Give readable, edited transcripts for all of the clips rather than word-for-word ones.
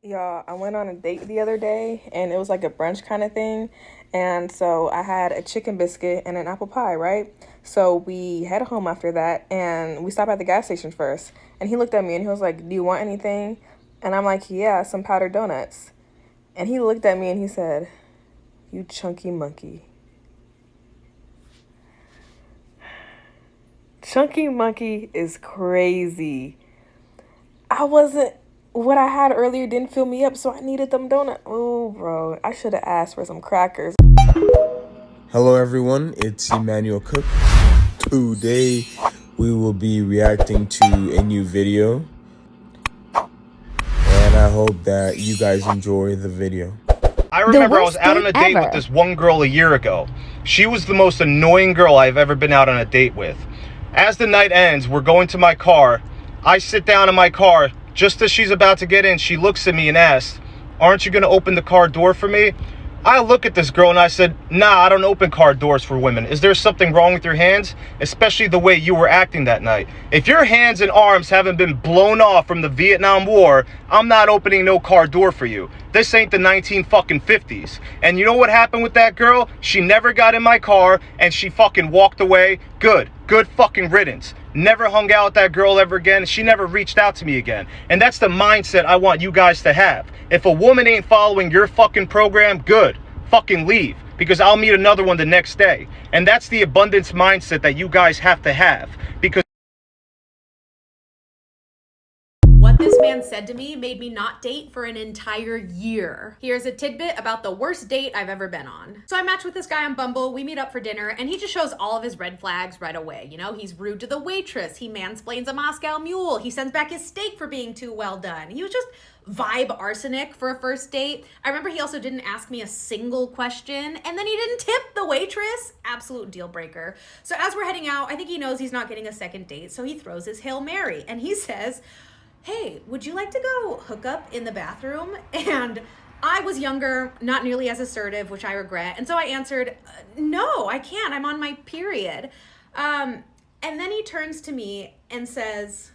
Y'all, I went on a date the other day and it was like a brunch kind of thing. And so I had a chicken biscuit and an apple pie, right? So we headed home after that and we stopped at the gas station first. And he looked at me and he was like, "Do you want anything?" And I'm like, "Yeah, some powdered donuts." And he looked at me and he said, "You chunky monkey." Chunky monkey is crazy. I wasn't, what I had earlier didn't fill me up, so I needed them donuts. Oh, bro, I should have asked for some crackers. Hello everyone, it's Emmanuel Cooke. Today we will be reacting to a new video, and I hope that you guys enjoy the video. I remember I was out on a date with this one girl a year ago. She was the most annoying girl I've ever been out on a date with. As the night ends, we're going to my car. I sit down in my car. Just as she's about to get in, she looks at me and asks, "Aren't you going to open the car door for me?" I look at this girl and I said, "Nah, I don't open car doors for women. Is there something wrong with your hands? Especially the way you were acting that night. If your hands and arms haven't been blown off from the Vietnam War, I'm not opening no car door for you. This ain't the 1950s. And you know what happened with that girl? She never got in my car and she fucking walked away. Good fucking riddance. Never hung out with that girl ever again. She never reached out to me again. And that's the mindset I want you guys to have. If a woman ain't following your fucking program, good. Fucking leave. Because I'll meet another one the next day. And that's the abundance mindset that you guys have to have. Because what this man said to me made me not date for an entire year. Here's a tidbit about the worst date I've ever been on. So I match with this guy on Bumble, we meet up for dinner, and he just shows all of his red flags right away. You know, he's rude to the waitress, he mansplains a Moscow mule, he sends back his steak for being too well done. He was just vibe arsenic for a first date. I remember he also didn't ask me a single question, and then he didn't tip the waitress. Absolute deal breaker. So as we're heading out, I think he knows he's not getting a second date, so he throws his Hail Mary, and he says, "Hey, would you like to go hook up in the bathroom?" And I was younger, not nearly as assertive, which I regret. And so I answered, "No, I can't. I'm on my period." And then he turns to me and says,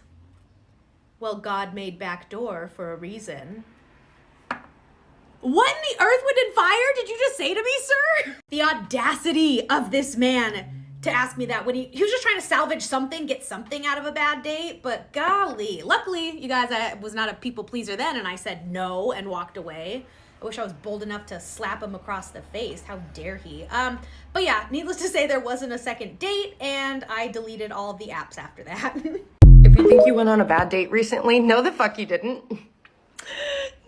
"Well, God made back door for a reason." What in the earth, wind, and fire did you just say to me, sir? The audacity of this man to ask me that when he was just trying to salvage something, get something out of a bad date. But golly, luckily, you guys, I was not a people pleaser then, and I said no and walked away. I wish I was bold enough to slap him across the face. How dare he? But yeah, needless to say, there wasn't a second date, and I deleted all of the apps after that. If you think you went on a bad date recently, no the fuck you didn't.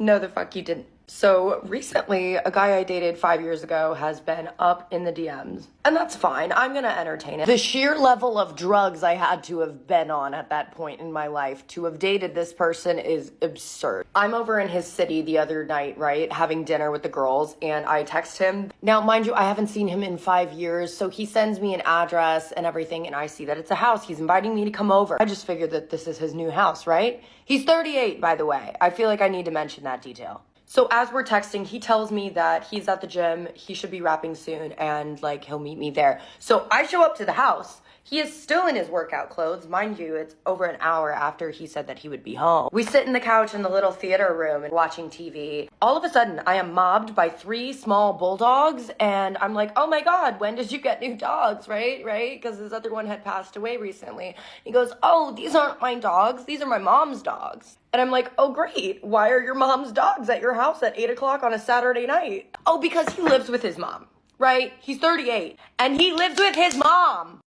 No the fuck you didn't. So recently, a guy I dated 5 years ago has been up in the DMs. And that's fine. I'm gonna entertain it. The sheer level of drugs I had to have been on at that point in my life to have dated this person is absurd. I'm over in his city the other night, right, having dinner with the girls, and I text him. Now, mind you, I haven't seen him in 5 years, so he sends me an address and everything, and I see that it's a house. He's inviting me to come over. I just figured that this is his new house, right? He's 38, by the way. I feel like I need to mention that detail. So as we're texting, he tells me that he's at the gym, he should be wrapping soon, and like he'll meet me there. So I show up to the house. He is still in his workout clothes. Mind you, it's over an hour after he said that he would be home. We sit in the couch in the little theater room and watching TV. All of a sudden, I am mobbed by 3 small bulldogs, and I'm like, "Oh my God, when did you get new dogs?" Right? Because his other one had passed away recently. He goes, "Oh, these aren't my dogs. These are my mom's dogs." And I'm like, "Oh, great. Why are your mom's dogs at your house at 8 o'clock on a Saturday night?" "Oh, because he lives with his mom," right? He's 38, and he lives with his mom.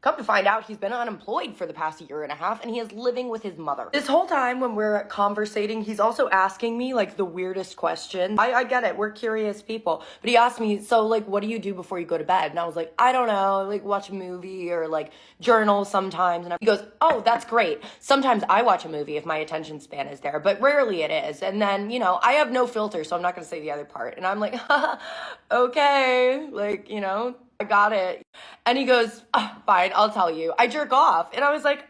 Come to find out, he's been unemployed for the past year and a half, and he is living with his mother. This whole time when we're conversating, he's also asking me, like, the weirdest questions. I get it. We're curious people. But he asked me, "So, like, what do you do before you go to bed?" And I was like, "I don't know, like, watch a movie or, like, journal sometimes." And he goes, "Oh, that's great. Sometimes I watch a movie if my attention span is there, but rarely it is." And then, you know, I have no filter, so I'm not going to say the other part. And I'm like, okay, like, you know, I got it. And he goes, "Fine, I'll tell you. I jerk off." And I was like,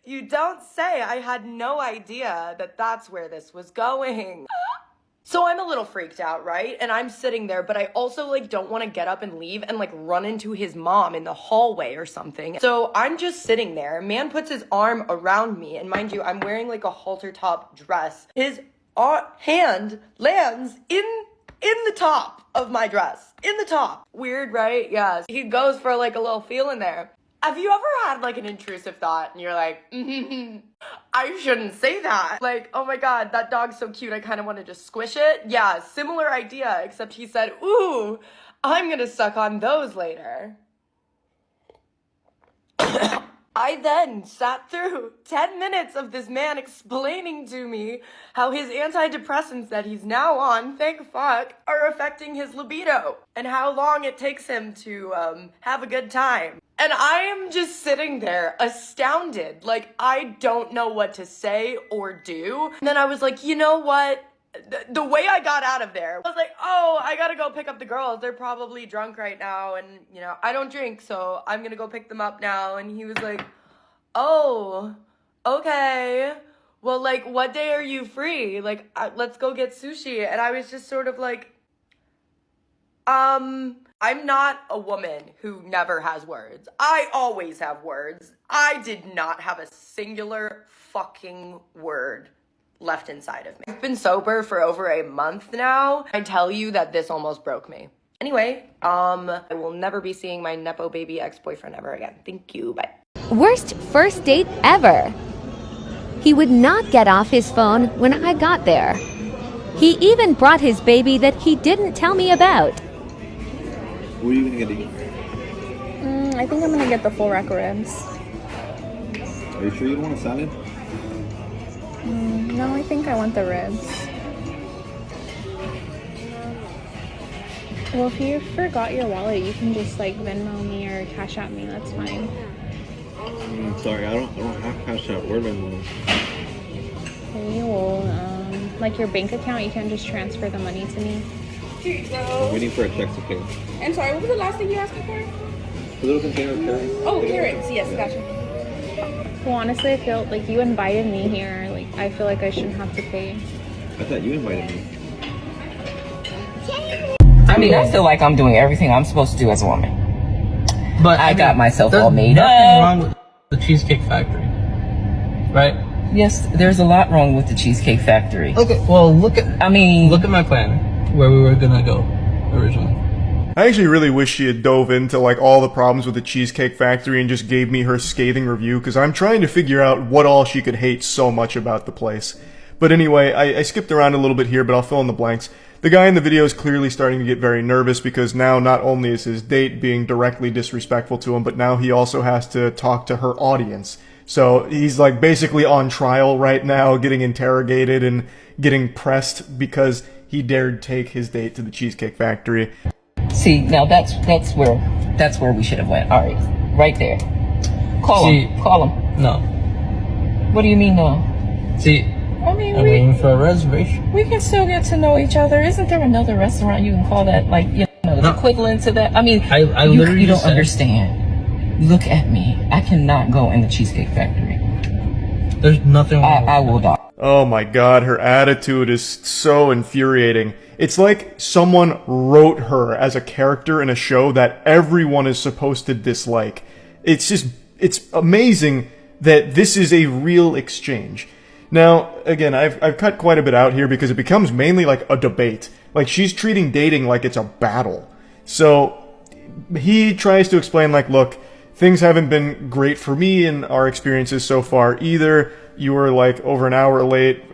you don't say. I had no idea that that's where this was going. So I'm a little freaked out, right? And I'm sitting there, but I also like don't want to get up and leave and like run into his mom in the hallway or something. So I'm just sitting there. Man puts his arm around me, and mind you, I'm wearing like a halter top dress. His hand lands in the top of my dress. In the top. Weird, right? Yeah. He goes for like a little feel in there. Have you ever had like an intrusive thought and you're like, I shouldn't say that. Like, oh my God, that dog's so cute. I kind of want to just squish it. Yeah, similar idea, except he said, ooh, I'm gonna suck on those later. I then sat through 10 minutes of this man explaining to me how his antidepressants that he's now on, thank fuck, are affecting his libido and how long it takes him to have a good time. And I am just sitting there astounded, like I don't know what to say or do. And then I was like, you know what? The way I got out of there, I was like, oh, I gotta go pick up the girls. They're probably drunk right now. And, you know, I don't drink, so I'm gonna go pick them up now. And he was like, oh, okay. Well, like, what day are you free? Like, let's go get sushi. And I was just sort of like, I'm not a woman who never has words. I always have words. I did not have a singular fucking word left inside of me. I've been sober for over a month now. I tell you that this almost broke me. Anyway, I will never be seeing my Nepo baby ex-boyfriend ever again. Thank you, bye. Worst first date ever. He would not get off his phone when I got there. He even brought his baby that he didn't tell me about. What are you gonna get to eat? I think I'm gonna get the full rack of ribs. Are you sure you don't want a salad? No, I think I want the ribs. Well, if you forgot your wallet, you can just like Venmo me or Cashapp me. That's fine. Sorry, I don't have Cashapp or Venmo. Okay, well, like your bank account, you can just transfer the money to me. Here you go. I'm waiting for a check to pay. And sorry, what was the last thing you asked me for? A little container of carrots. Oh, carrots. Yes, gotcha. Well, honestly, I feel like you invited me here. Like, I feel like I shouldn't have to pay. I thought you invited me. I mean, I feel like I'm doing everything I'm supposed to do as a woman. But I got myself all made up. There's nothing wrong with the Cheesecake Factory, right? Yes, there's a lot wrong with the Cheesecake Factory. Okay, well, look at my plan, where we were gonna go originally. I actually really wish she had dove into like all the problems with the Cheesecake Factory and just gave me her scathing review, because I'm trying to figure out what all she could hate so much about the place. But anyway, I skipped around a little bit here, but I'll fill in the blanks. The guy in the video is clearly starting to get very nervous because now not only is his date being directly disrespectful to him, but now he also has to talk to her audience. So he's like basically on trial right now, getting interrogated and getting pressed because he dared take his date to the Cheesecake Factory. See, now that's where we should have went. All right, right there. Call him. No. What do you mean no? See, I mean, I'm waiting for a reservation. we can still get to know each other. Isn't there another restaurant you can call that, like, you know, the equivalent to that? I mean, I you literally don't said, understand. Look at me. I cannot go in the Cheesecake Factory. There's nothing wrong. I will die. Oh my god, her attitude is so infuriating. It's like someone wrote her as a character in a show that everyone is supposed to dislike. It's amazing that this is a real exchange. Now, again, I've cut quite a bit out here because it becomes mainly like a debate. Like, she's treating dating like it's a battle. So, he tries to explain, like, look, things haven't been great for me in our experiences so far either. You were like over an hour late,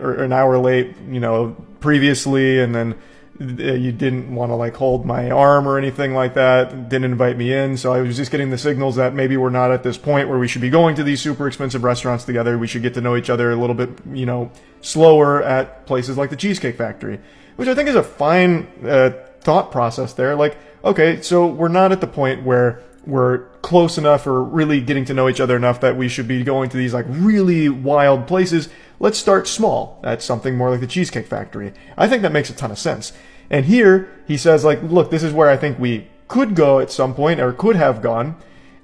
you know, previously, and then you didn't want to like hold my arm or anything like that, didn't invite me in, so I was just getting the signals that maybe we're not at this point where we should be going to these super expensive restaurants together. We should get to know each other a little bit, you know, slower at places like the Cheesecake Factory, which I think is a fine thought process there. Like, okay, so we're not at the point where we're close enough or really getting to know each other enough that we should be going to these like really wild places. Let's start small at something more like the Cheesecake Factory. I think that makes a ton of sense. And here he says, like, look, this is where I think we could go at some point, or could have gone.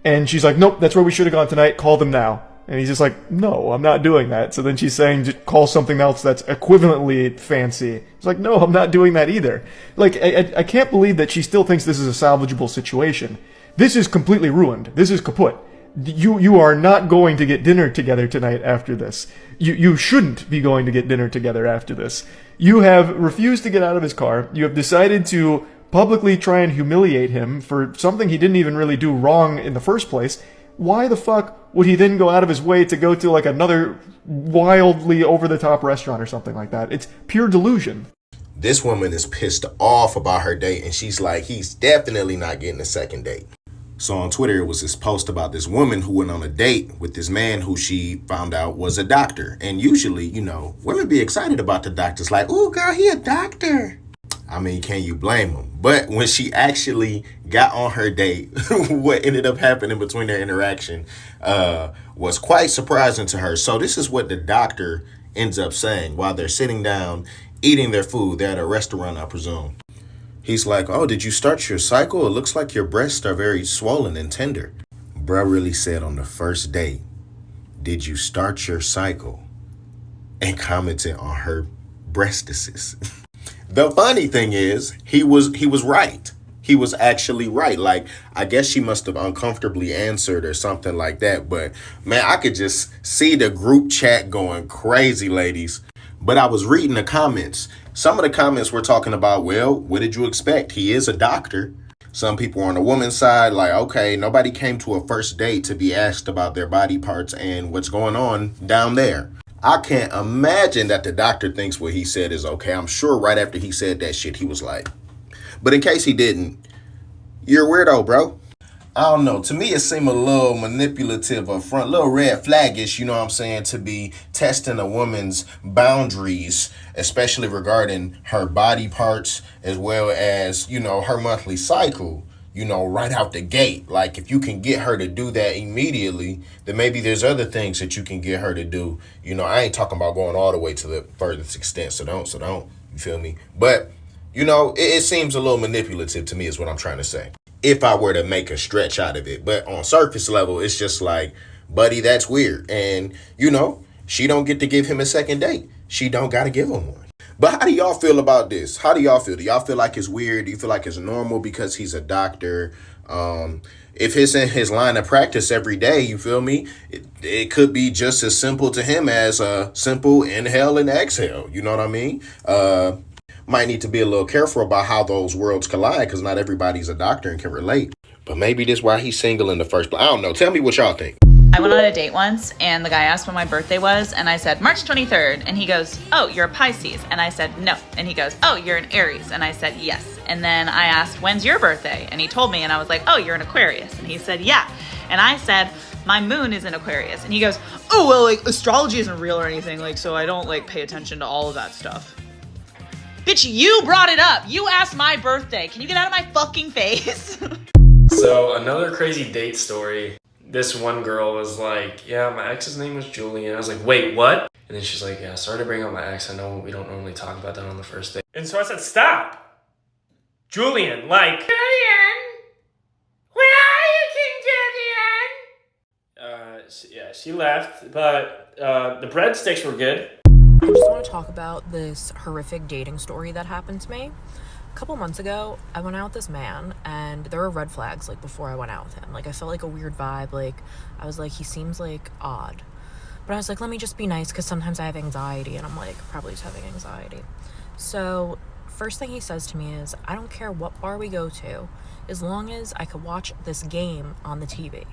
And she's like, nope, that's where we should have gone tonight. Call them now. And he's just like, no, I'm not doing that. So then she's saying, just call something else that's equivalently fancy. He's like, no, I'm not doing that either. Like, I can't believe that she still thinks this is a salvageable situation. This is completely ruined. This is kaput. You are not going to get dinner together tonight after this. You shouldn't be going to get dinner together after this. You have refused to get out of his car. You have decided to publicly try and humiliate him for something he didn't even really do wrong in the first place. Why the fuck would he then go out of his way to go to like another wildly over-the-top restaurant or something like that? It's pure delusion. This woman is pissed off about her date, and she's like, he's definitely not getting a second date. So on Twitter, it was this post about this woman who went on a date with this man who she found out was a doctor. And usually, you know, women be excited about the doctors, like, ooh, girl, he a doctor. I mean, can you blame him? But when she actually got on her date, what ended up happening between their interaction was quite surprising to her. So this is what the doctor ends up saying while they're sitting down, eating their food. They're at a restaurant, I presume. He's like, oh, did you start your cycle? It looks like your breasts are very swollen and tender. Bruh really said on the first date, did you start your cycle? And commented on her breastises. The funny thing is, he was right. He was actually right. Like, I guess she must have uncomfortably answered or something like that. But, man, I could just see the group chat going crazy, ladies. But I was reading the comments. Some of the comments were talking about, well, what did you expect? He is a doctor. Some people on the woman's side, like, okay, nobody came to a first date to be asked about their body parts and what's going on down there. I can't imagine that the doctor thinks what he said is okay. I'm sure right after he said that shit, he was like, but in case he didn't, you're a weirdo, bro. I don't know. To me, it seemed a little manipulative up front, a little red flaggish, you know what I'm saying, to be testing a woman's boundaries, especially regarding her body parts as well as, you know, her monthly cycle, you know, right out the gate. Like, if you can get her to do that immediately, then maybe there's other things that you can get her to do. You know, I ain't talking about going all the way to the furthest extent, so don't, you feel me? But, you know, it seems a little manipulative to me is what I'm trying to say, if I were to make a stretch out of it. But on surface level, it's just like, buddy, that's weird. And, you know, she don't get to give him a second date. She don't got to give him one. But how do y'all feel about this? How do y'all feel? Do y'all feel like it's weird? Do you feel like it's normal because he's a doctor? If it's in his line of practice every day, you feel me? It could be just as simple to him as a simple inhale and exhale. You know what I mean? Might need to be a little careful about how those worlds collide because not everybody's a doctor and can relate. But maybe this is why he's single in the first place. I don't know. Tell me what y'all think. I went on a date once and the guy asked when my birthday was and I said March 23rd and he goes, oh, you're a Pisces. And I said no. And he goes, oh, you're an Aries. And I said yes. And then I asked, when's your birthday? And he told me and I was like, oh, you're an Aquarius. And he said yeah. And I said, my moon is in Aquarius. And he goes, oh, well, like astrology isn't real or anything, like, so I don't like pay attention to all of that stuff. Bitch, you brought it up. You asked my birthday. Can you get out of my fucking face? So another crazy date story. This one girl was like, yeah, my ex's name was Julie. And I was like, wait, what? And then she's like, yeah, sorry to bring up my ex. I know we don't normally talk about that on the first date. And so I said, stop. Julian, like. Julian? Where are you, King Julian? Yeah, she left, but the breadsticks were good. I just want to talk about this horrific dating story that happened to me. A couple months ago, I went out with this man, and there were red flags, like, before I went out with him. Like, I felt, like, a weird vibe. Like, I was like, he seems, like, odd. But I was like, let me just be nice, because sometimes I have anxiety, and I'm, like, probably just having anxiety. So, first thing he says to me is, I don't care what bar we go to, as long as I could watch this game on the TV.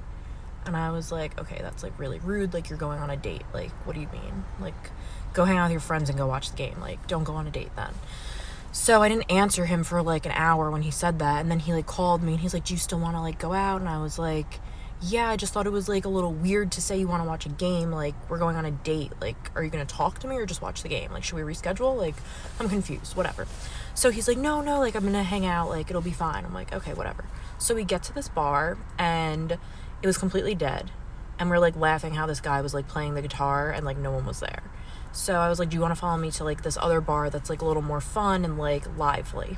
And I was like, okay, that's, like, really rude. Like, you're going on a date. Like, what do you mean? Like, go hang out with your friends and go watch the game. Like, don't go on a date then. So I didn't answer him for like an hour when he said that, and then he like called me and he's like, do you still want to like go out? And I was like, yeah, I just thought it was like a little weird to say you want to watch a game, like we're going on a date, like are you gonna talk to me or just watch the game? Like should we reschedule? Like I'm confused, whatever. So he's like, no, like I'm gonna hang out, like it'll be fine. I'm like, okay, whatever. So we get to this bar and it was completely dead, and we're like laughing how this guy was like playing the guitar and like no one was there. So I was like, do you want to follow me to like this other bar that's like a little more fun and like lively?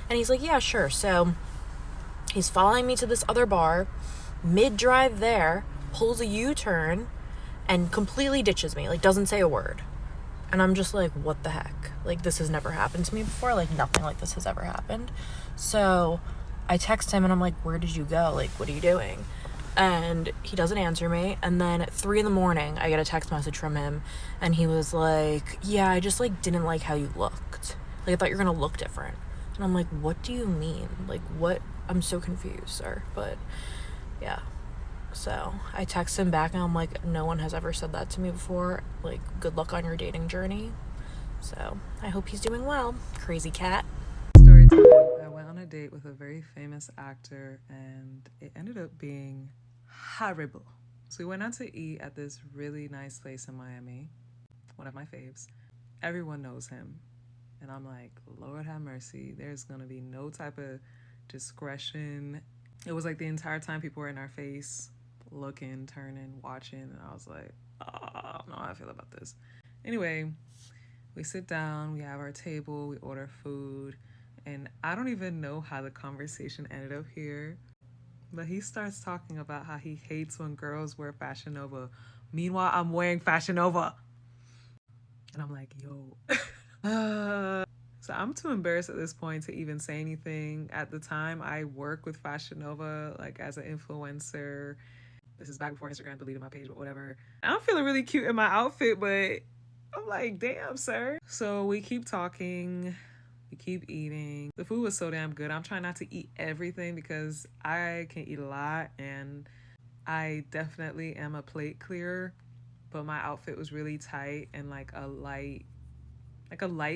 And he's like, yeah, sure. So he's following me to this other bar, mid-drive there, pulls a U-turn and completely ditches me, like doesn't say a word. And I'm just like, what the heck? Like this has never happened to me before. Like nothing like this has ever happened. So I text him and I'm like, where did you go? Like, what are you doing? and he doesn't answer me. And then at 3 in the morning, I get a text message from him, and he was like, yeah, I just like didn't like how you looked. Like, I thought you were gonna look different. And I'm like, what do you mean? Like, what? I'm so confused, sir. But yeah, so I text him back, and I'm like, no one has ever said that to me before. Like, good luck on your dating journey. So I hope he's doing well. Crazy cat. Story time. I went on a date with a very famous actor, and it ended up being horrible. So we went out to eat at this really nice place in Miami, one of my faves. Everyone knows him. And I'm like, Lord have mercy, there's gonna be no type of discretion. It was like the entire time people were in our face, looking, turning, watching, and I was like, oh, I don't know how I feel about this. Anyway, we sit down, we have our table, we order food, and I don't even know how the conversation ended up here, but he starts talking about how he hates when girls wear Fashion Nova. Meanwhile, I'm wearing Fashion Nova. And I'm like, yo. So I'm too embarrassed at this point to even say anything. At the time, I work with Fashion Nova, like as an influencer. This is back before Instagram deleted my page, but whatever. I'm feeling really cute in my outfit, but I'm like, damn, sir. So we keep talking, we keep eating. The food was so damn good. I'm trying not to eat everything because I can eat a lot, and I definitely am a plate clearer, but my outfit was really tight and like a light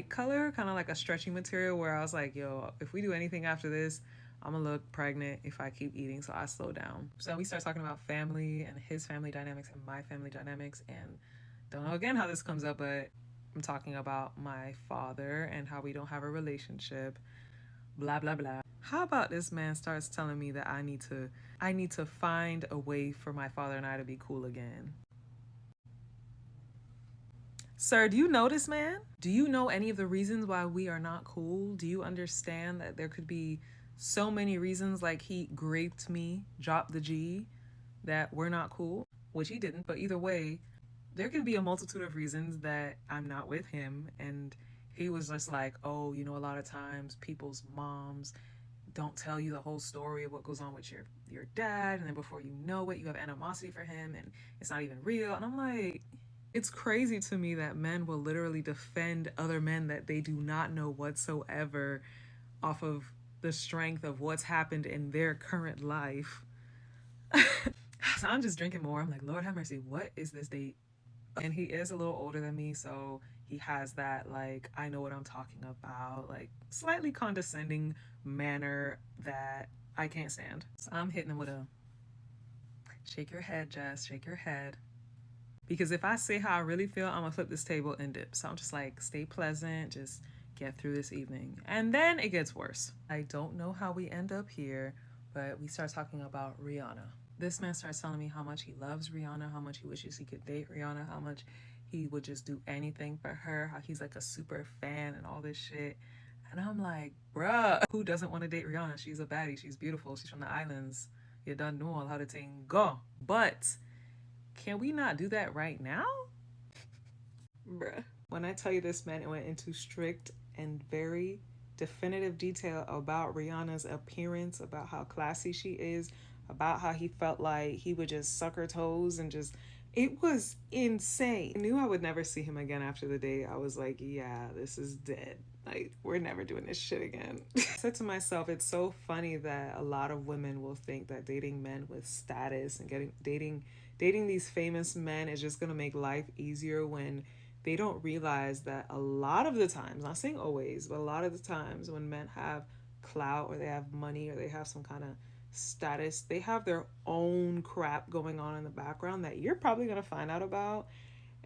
color, kind of like a stretchy material, where I was like, yo, if we do anything after this, I'm gonna look pregnant if I keep eating, so I slow down. So we start talking about family and his family dynamics and my family dynamics, and don't know again how this comes up, but I'm talking about my father and how we don't have a relationship, blah, blah, blah. How about this man starts telling me that I need to find a way for my father and I to be cool again. Sir, do you know this man? Do you know any of the reasons why we are not cool? Do you understand that there could be so many reasons, like he raped me, dropped the G, that we're not cool? Which he didn't, but either way, there can be a multitude of reasons that I'm not with him. And he was just like, oh, you know, a lot of times people's moms don't tell you the whole story of what goes on with your dad, and then before you know it, you have animosity for him and it's not even real. And I'm like, it's crazy to me that men will literally defend other men that they do not know whatsoever off of the strength of what's happened in their current life. So I'm just drinking more. I'm like, Lord have mercy, what is this date? And he is a little older than me, so he has that, like, I know what I'm talking about, like, slightly condescending manner that I can't stand. So I'm hitting him with a, shake your head, Jess, shake your head. Because if I say how I really feel, I'm gonna flip this table and dip. So I'm just like, stay pleasant, just get through this evening. And then it gets worse. I don't know how we end up here, but we start talking about Rihanna. This man starts telling me how much he loves Rihanna, how much he wishes he could date Rihanna, how much he would just do anything for her, how he's like a super fan and all this shit. And I'm like, bruh, who doesn't want to date Rihanna? She's a baddie, she's beautiful, she's from the islands. You done know all how to ting go. But can we not do that right now? Bruh. When I tell you this man, it went into strict and very definitive detail about Rihanna's appearance, about how classy she is, about how he felt like he would just suck her toes and just, it was insane. I knew I would never see him again after the date. I was like, yeah, this is dead. Like, we're never doing this shit again. I said to myself, it's so funny that a lot of women will think that dating men with status and dating these famous men is just gonna make life easier, when they don't realize that a lot of the times, not saying always, but a lot of the times when men have clout or they have money or they have some kind of status, they have their own crap going on in the background that you're probably gonna find out about,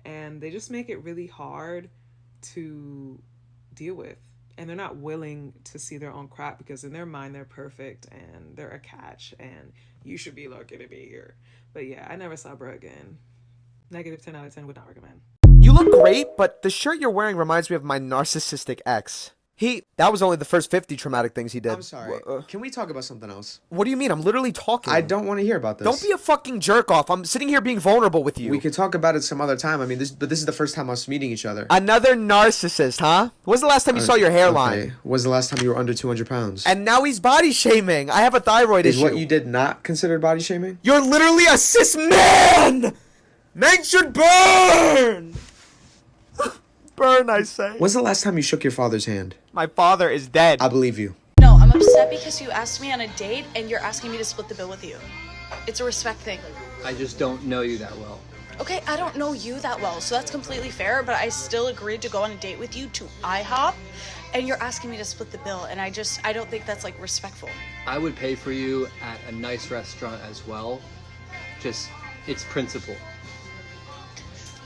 and they just make it really hard to deal with. And they're not willing to see their own crap because in their mind they're perfect and they're a catch and you should be lucky to be here. But yeah, I never saw bro again. Negative 10 out of 10, would not recommend. You look great, but the shirt you're wearing reminds me of my narcissistic ex. That was only the first 50 traumatic things he did. I'm sorry. Can we talk about something else? What do you mean? I'm literally talking. I don't want to hear about this. Don't be a fucking jerk off. I'm sitting here being vulnerable with you. We could talk about it some other time. I mean, this is the first time us meeting each other. Another narcissist, huh? When's the last time you saw your hairline? Okay. When's the last time you were under 200 pounds? And now he's body shaming. I have a thyroid issue. Is what you did not considered body shaming? You're literally a cis man! Men should burn! Burn, I say. When's the last time you shook your father's hand? My father is dead. I believe you. No, I'm upset because you asked me on a date and you're asking me to split the bill with you. It's a respect thing. I just don't know you that well. Okay, I don't know you that well, so that's completely fair, but I still agreed to go on a date with you to IHOP, and you're asking me to split the bill, and I don't think that's, like, respectful. I would pay for you at a nice restaurant as well. Just, it's principle.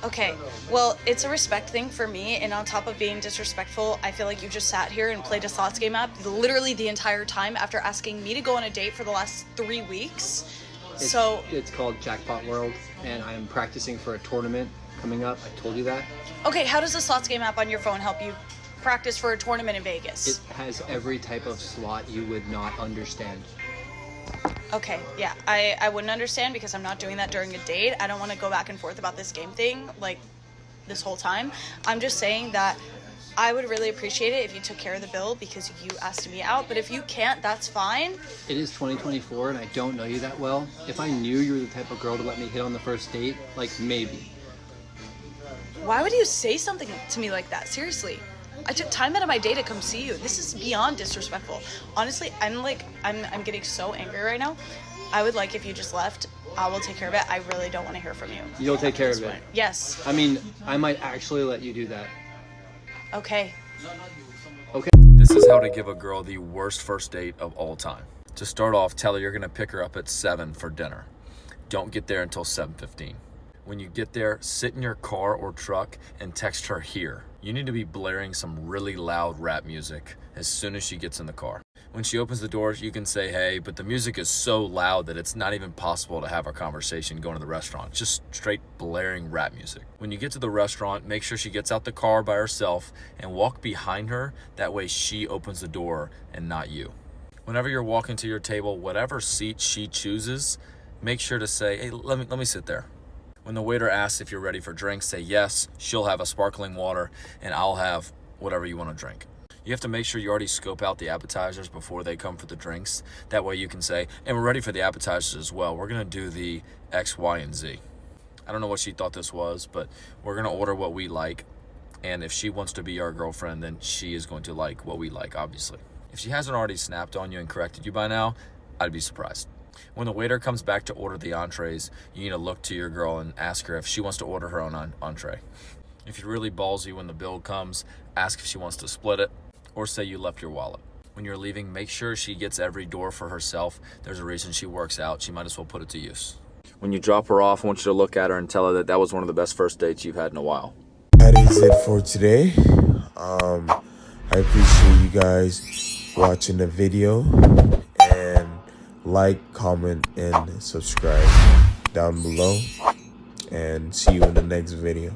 Okay, well, it's a respect thing for me, and on top of being disrespectful, I feel like you just sat here and played a slots game app literally the entire time after asking me to go on a date for the last 3 weeks. It's called Jackpot World, and I am practicing for a tournament coming up. I told you that. Okay, how does the slots game app on your phone help you practice for a tournament in Vegas? It has every type of slot you would not understand. Okay, yeah, I wouldn't understand because I'm not doing that during a date. I don't want to go back and forth about this game thing, like, this whole time. I'm just saying that I would really appreciate it if you took care of the bill because you asked me out, but if you can't, that's fine. It is 2024 and I don't know you that well. If I knew you were the type of girl to let me hit on the first date, like, maybe. Why would you say something to me like that? Seriously. I took time out of my day to come see you. This is beyond disrespectful. Honestly, I'm getting so angry right now. I would like if you just left. I will take care of it. I really don't want to hear from you. You'll take care of it? Yes. I mean, I might actually let you do that. Okay. Okay. This is how to give a girl the worst first date of all time. To start off, tell her you're gonna pick her up at 7 for dinner. Don't get there until 7:15. When you get there, sit in your car or truck and text her here. You need to be blaring some really loud rap music as soon as she gets in the car. When she opens the doors, you can say, hey, but the music is so loud that it's not even possible to have a conversation going to the restaurant. Just straight blaring rap music. When you get to the restaurant, make sure she gets out the car by herself and walk behind her. That way she opens the door and not you. Whenever you're walking to your table, whatever seat she chooses, make sure to say, hey, let me sit there. When the waiter asks if you're ready for drinks, say yes. She'll have a sparkling water and I'll have whatever you want to drink. You have to make sure you already scope out the appetizers before they come for the drinks. That way you can say, and we're ready for the appetizers as well. We're going to do the X, Y, and Z. I don't know what she thought this was, but we're going to order what we like. And if she wants to be our girlfriend, then she is going to like what we like, obviously. If she hasn't already snapped on you and corrected you by now, I'd be surprised. When the waiter comes back to order the entrees, you need to look to your girl and ask her if she wants to order her own entree. If you're really ballsy when the bill comes, ask if she wants to split it, or say you left your wallet. When you're leaving, make sure she gets every door for herself. There's a reason she works out. She might as well put it to use. When you drop her off, I want you to look at her and tell her that that was one of the best first dates you've had in a while. That is it for today. I appreciate you guys watching the video, and like, comment, and subscribe down below, and see you in the next video.